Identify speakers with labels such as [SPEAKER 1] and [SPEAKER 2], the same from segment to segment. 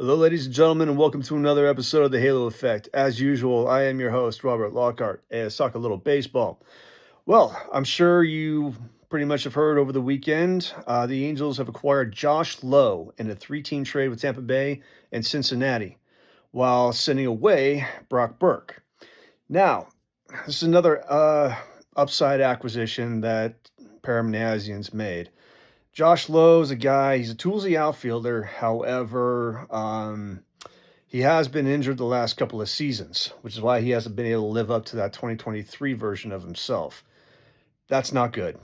[SPEAKER 1] Hello, ladies and gentlemen, and welcome to another episode of the Halo Effect. As usual, I am your host, Robert Lockhart, and let's talk a little baseball. Well, I'm sure you pretty much have heard over the weekend, the Angels have acquired Josh Lowe in a three-team trade with Tampa Bay and Cincinnati, while sending away Brock Burke. Now, this is another upside acquisition that Paramnasians made. Josh Lowe is a guy, he's a toolsy outfielder. However, he has been injured the last couple of seasons, which is why he hasn't been able to live up to that 2023 version of himself. That's not good.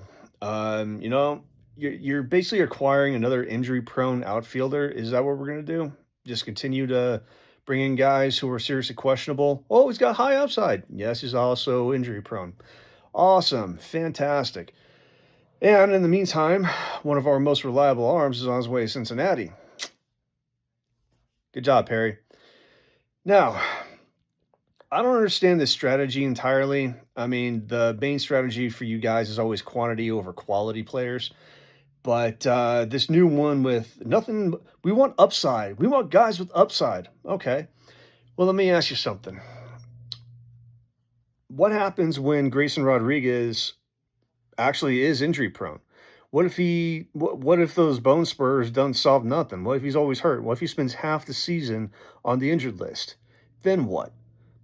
[SPEAKER 1] You're basically acquiring another injury prone outfielder. Is that what we're going to do? Just continue to bring in guys who are seriously questionable? Oh, he's got high upside. Yes, he's also injury prone. Awesome. Fantastic. And in the meantime, one of our most reliable arms is on his way to Cincinnati. Good job, Perry. Now, I don't understand this strategy entirely. I mean, the main strategy for you guys is always quantity over quality players. But this new one with nothing, we want upside. We want guys with upside. Okay. Well, let me ask you something. What happens when Grayson Rodriguez actually is injury prone? What if those bone spurs don't solve nothing? What if he's always hurt? What if he spends half the season on the injured list? Then what?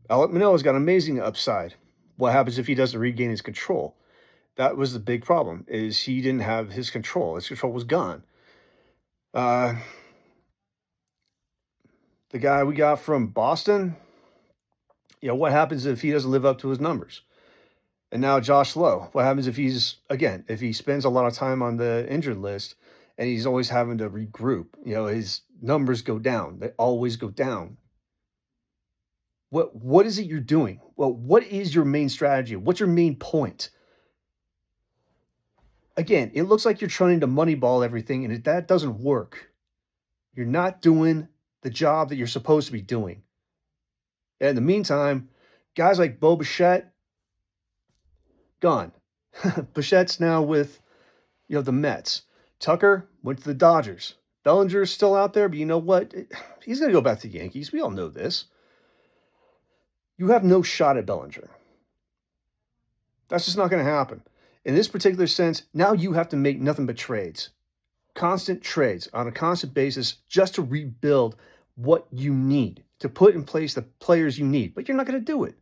[SPEAKER 1] Alek Manoah's got amazing upside. What happens if he doesn't regain his control? That was the big problem, is he didn't have his control. His control was gone. Uh, the guy we got from Boston, what happens if he doesn't live up to his numbers? And now Josh Lowe. What happens if if he spends a lot of time on the injured list and he's always having to regroup? His numbers go down. They always go down. What is it you're doing? Well, what is your main strategy? What's your main point? Again, it looks like you're trying to moneyball everything, and that doesn't work. You're not doing the job that you're supposed to be doing. And in the meantime, guys like Bo Bichette, gone. Bichette's now with, the Mets. Tucker went to the Dodgers. Bellinger's still out there, but you know what? He's going to go back to the Yankees. We all know this. You have no shot at Bellinger. That's just not going to happen. In this particular sense, now you have to make nothing but trades. Constant trades on a constant basis just to rebuild what you need, to put in place the players you need. But you're not going to do it.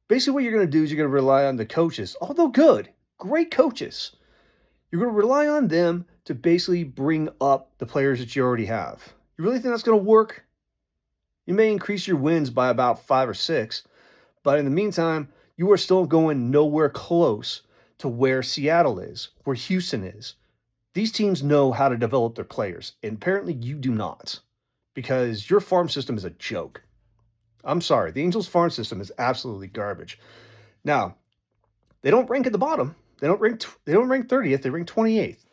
[SPEAKER 1] Basically, what you're going to do is you're going to rely on the coaches, although good, great coaches. You're going to rely on them to basically bring up the players that you already have. You really think that's going to work? You may increase your wins by about 5 or 6, but in the meantime, you are still going nowhere close to where Seattle is, where Houston is. These teams know how to develop their players, and apparently you do not, because your farm system is a joke. I'm sorry, the Angels farm system is absolutely garbage. Now, they don't rank at the bottom. They don't rank 30th, they rank 28th.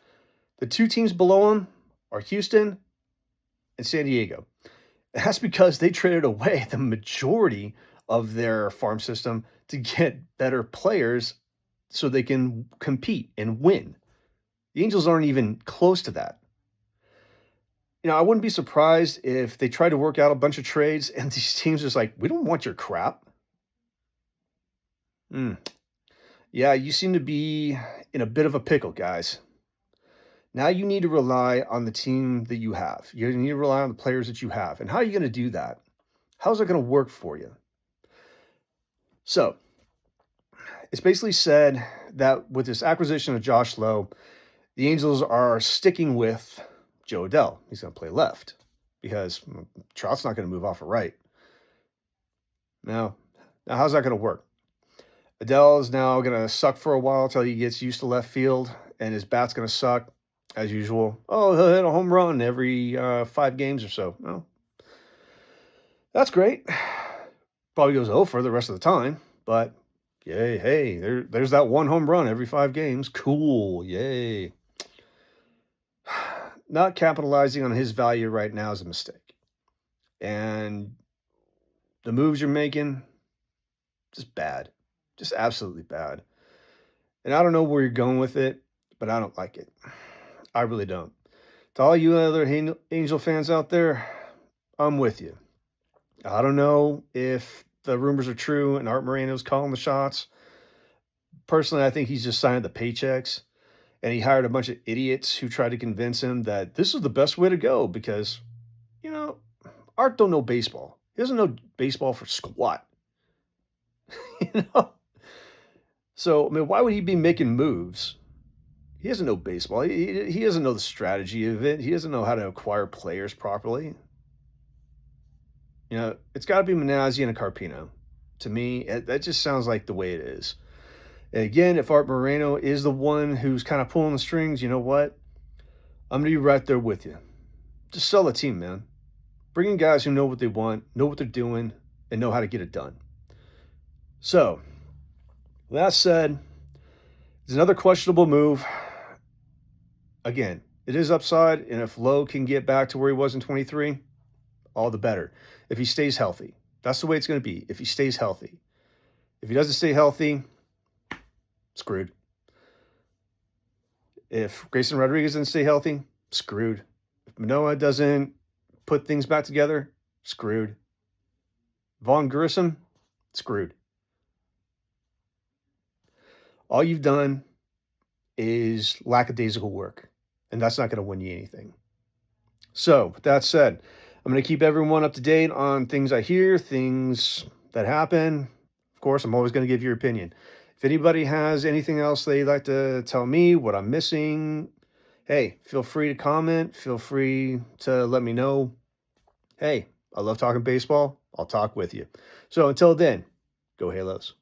[SPEAKER 1] The two teams below them are Houston and San Diego. That's because they traded away the majority of their farm system to get better players so they can compete and win. The Angels aren't even close to that. I wouldn't be surprised if they tried to work out a bunch of trades and these teams are just like, we don't want your crap. Yeah, you seem to be in a bit of a pickle, guys. Now you need to rely on the team that you have. You need to rely on the players that you have. And how are you going to do that? How's it going to work for you? So, it's basically said that with this acquisition of Josh Lowe, the Angels are sticking with Joe Adell. He's going to play left because Trout's not going to move off of right. Now how's that going to work? Adell is now going to suck for a while until he gets used to left field, and his bat's going to suck as usual. Oh, he'll hit a home run every 5 games or so. Well, that's great. Probably goes 0 for the rest of the time, but yay, hey, there's that one home run every 5 games. Cool, yay. Not capitalizing on his value right now is a mistake. And the moves you're making, just bad. Just absolutely bad. And I don't know where you're going with it, but I don't like it. I really don't. To all you other Angel fans out there, I'm with you. I don't know if the rumors are true and Art Moreno's calling the shots. Personally, I think he's just signing the paychecks, and he hired a bunch of idiots who tried to convince him that this is the best way to go because, you know, Art don't know baseball. He doesn't know baseball for squat. you know? So, I mean, why would he be making moves? He doesn't know baseball. He doesn't know the strategy of it. He doesn't know how to acquire players properly. It's got to be Minazzi and a Carpino. To me, that just sounds like the way it is. And again, if Art Moreno is the one who's kind of pulling the strings, you know what? I'm going to be right there with you. Just sell the team, man. Bring in guys who know what they want, know what they're doing, and know how to get it done. So, that said, it's another questionable move. Again, it is upside, and if Lowe can get back to where he was in 23, all the better. If he stays healthy, that's the way it's going to be. If he stays healthy. If he doesn't stay healthy, screwed. If Grayson Rodriguez doesn't stay healthy, screwed. If Manoah doesn't put things back together, screwed. Vaughn Grissom, screwed. All you've done is lackadaisical work, and that's not going to win you anything. So, with that said, I'm going to keep everyone up to date on things I hear, things that happen. Of course, I'm always going to give your opinion. If anybody has anything else they'd like to tell me, what I'm missing, hey, feel free to comment. Feel free to let me know. Hey, I love talking baseball. I'll talk with you. So until then, go Halos.